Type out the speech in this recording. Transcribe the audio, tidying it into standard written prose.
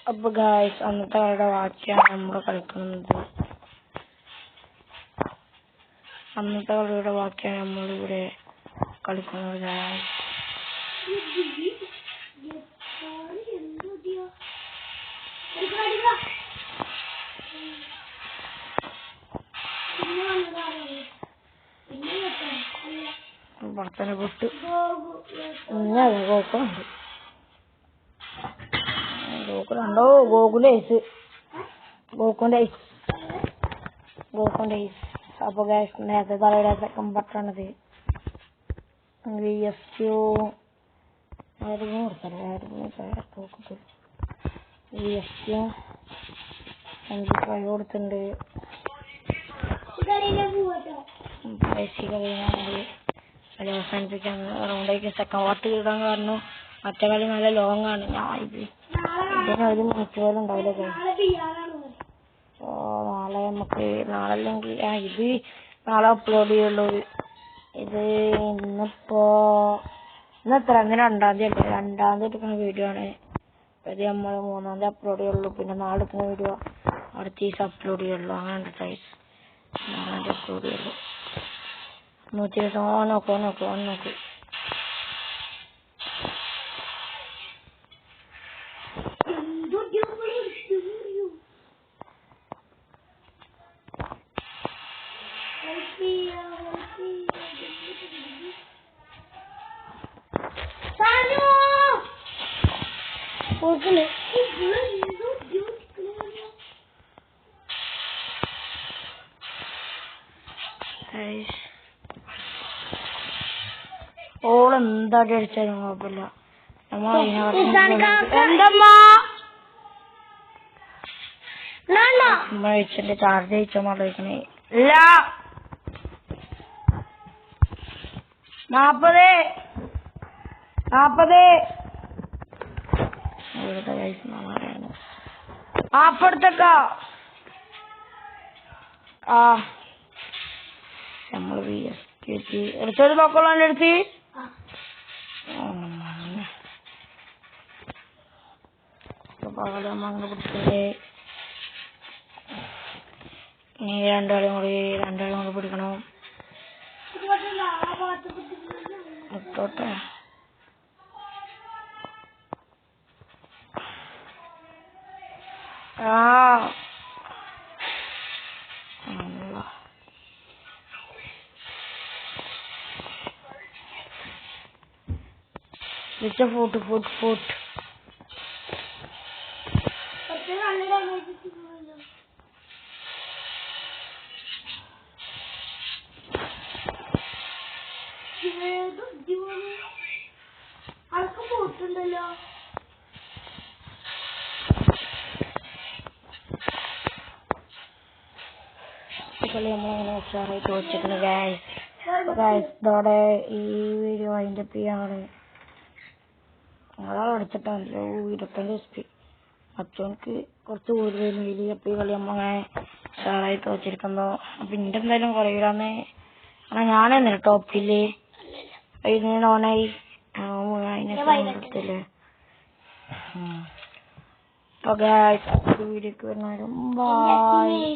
അപ്പൊ ഗായ്സ് അന്നത്തെ കളിയുടെ ബാക്കിയാണ് നമ്മൾ കളിക്കുന്നത്. അന്നത്തെ കളിയുടെ ബാക്കിയാണ് നമ്മളിവിടെ കളിക്കുന്നത് ഗായ്സ്. പുറത്തന്നെ പൊട്ട് ഗോകുലുണ്ട്. ഗോകുലുണ്ടോ? ഗോകുലിന്റെ ഐസ്. അപ്പൊ ഗായ്സ് നേരത്തെ തലയുടെ സെക്കൻഡ് പാർട്ടാണിത്. VSQ കൊടുത്തിട്ടുണ്ട്. അവസാനിപ്പിക്കാൻ റൗണ്ടേക്ക് സെക്കൻഡ് പാർട്ട് ഇടാൻ കാരണം മറ്റേ കളി നല്ല ലോങ് ആണ്. ഞാൻ ഇതിനൊരു മിനിറ്റ് പോലും ഉണ്ടാവില്ല. നാളെ നമുക്ക് അല്ലെങ്കിൽ ഇത് നാളെ അപ്ലോഡ് ചെയ്യുള്ളൂ. ഇത് ഇന്നിപ്പോ ഇന്നെത്ര 2-ാം തീയതി അല്ലേ? 2-ാം തീയതി എടുക്കുന്ന വീഡിയോ ആണ്. ഇത് നമ്മൾ 3-ാം തീയതി അപ്ലോഡ് ചെയ്യുള്ളൂ. പിന്നെ നാളെ എടുക്കുന്ന വീഡിയോ അടുത്ത ദിവസം അപ്ലോഡ് ചെയ്യുള്ളൂ. അങ്ങനെ 4-ാം തീയതി അപ്ലോഡ് ചെയ്യുള്ളൂ. 100 ദിവസം നോക്കൂ. ഓളെന്താ അടിച്ചാലും കുഴപ്പമില്ല. നമ്മളിന്റെ ചാർജ് അയച്ചോണ്ടിരിക്കണേ. ഇല്ല 40 ആപ്പെടുത്തട്ടോ. നമ്മള് എടുത്തത് നോക്കോളൂ. എന്റെ അടുത്ത് അങ്ങനെ പിടിച്ചേ. ഇനി രണ്ടാളും കൂടി പിടിക്കണം. മുട്ടോട്ടെ. ഫുട്ട് പോട്ടുണ്ടല്ലോ. നമ്മളങ്ങനെ ഉഷാറായിട്ട് വെച്ചിട്ടുണ്ട് ഗായ്സ്. ഇതോടെ ഈ വീഡിയോ അതിൻ്റെ ആണ്. അതാണ് അടിച്ചിട്ടല്ലോ 25 SP. അച്ഛനക്ക് കുറച്ച് കൂടുതൽ അപ്പോൾ ഈ കളി നമ്മളങ്ങനെ ഉഷാറായിട്ട് വെച്ചിരിക്കുന്നു. അപ്പൊ ഇന്റെ എന്തായാലും കുറയില്ലാന്ന് ഞാനെന്നില്ല ടോപ്പില് ഓനായി അതിനെ. അപ്പൊ ഗായ്സ് വീഡിയോക്ക് വരുന്നവരും ബൈ.